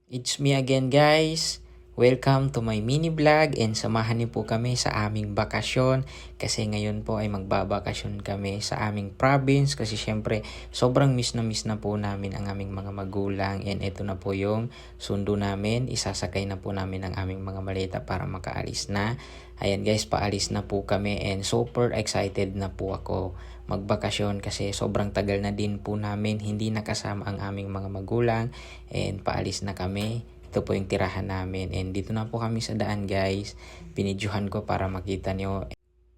It's me again guys. Welcome to my mini vlog and samahan niyo po kami sa aming bakasyon kasi ngayon po ay magbabakasyon kami sa aming province kasi syempre sobrang miss na po namin ang aming mga magulang and ito na po yung sundo namin. Isasakay na po namin ang aming mga maleta para makaalis na. Ayan guys, paalis na po kami and super excited na po ako magbakasyon kasi sobrang tagal na din po namin hindi nakasama ang aming mga magulang and paalis na kami. Ito po yung tirahan namin and dito na po kami sa daan guys. Binidyohan ko para makita nyo.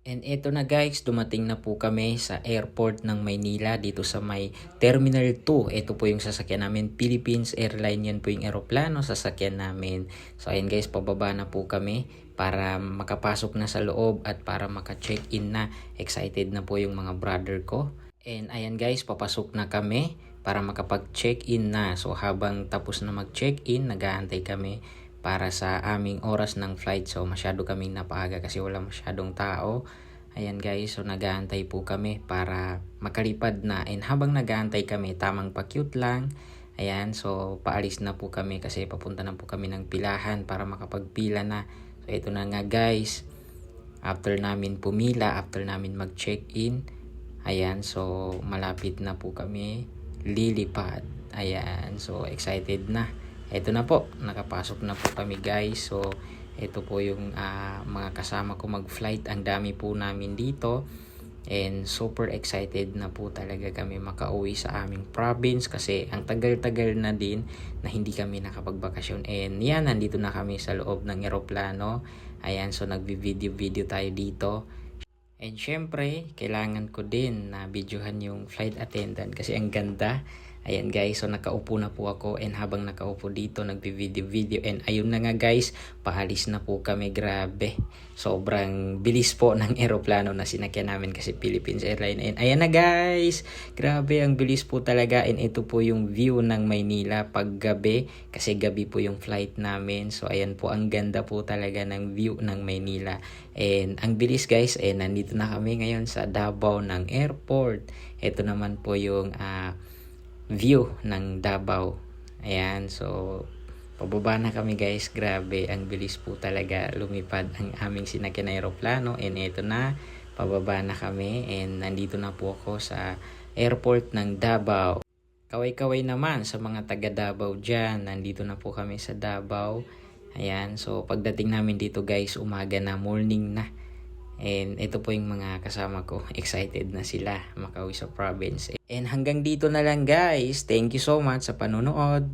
And ito na guys, dumating na po kami sa airport ng Maynila dito sa may Terminal 2. Ito po yung sasakyan namin, Philippines Airline, yan po yung eroplano sasakyan namin. So ayan guys, pababa na po kami para makapasok na sa loob at para maka-check-in na. Excited na po yung mga brother ko. And ayan guys, papasok na kami para makapag-check-in na. So habang tapos na mag-check-in, nag-aantay kami para sa aming oras ng flight. So masyado kaming napaaga kasi wala masyadong tao. Ayan guys, so nag-aantay po kami para makalipad na. And habang nag-aantay kami, tamang pa-cute lang. Ayan, so paalis na po kami kasi papunta na po kami ng pilahan para makapagpila na. So ito na nga guys, after namin pumila, after namin mag-check-in, ayan, so malapit na po kami lilipad. Ayan, so excited na. Ito na po, nakapasok na po kami guys. So ito po yung mga kasama ko mag-flight. Ang dami po namin dito and super excited na po talaga kami makauwi sa aming province kasi ang tagal-tagal na din na hindi kami nakapagbakasyon. And yan, nandito na kami sa loob ng eroplano. Ayan, so nagvi-video tayo dito. And syempre, kailangan ko din na videohan yung flight attendant kasi ang ganda. Ayan guys, so nakaupo na po ako and habang nakaupo dito, nagbi-video and ayun na nga guys, paalis na po kami. Grabe, sobrang bilis po ng eroplano na sinakyan namin kasi Philippines Airlines. And ayan na guys, grabe ang bilis po talaga. And ito po yung view ng Maynila pag gabi kasi gabi po yung flight namin. So ayan po, ang ganda po talaga ng view ng Maynila. And ang bilis guys, nandito na kami ngayon sa Davao ng airport. Ito naman po yung view ng Davao. Ayan, so pababa na kami guys. Grabe, ang bilis po talaga lumipad ang aming sinakyan na aeroplano. And ito na, pababa na kami and nandito na po ako sa airport ng Davao. Kaway-kaway naman sa mga taga Davao dyan. Nandito na po kami sa Davao. Ayan, so pagdating namin dito guys, umaga na, morning na. And ito po yung mga kasama ko. Excited na sila makauwi sa province. And hanggang dito na lang guys. Thank you so much sa panonood.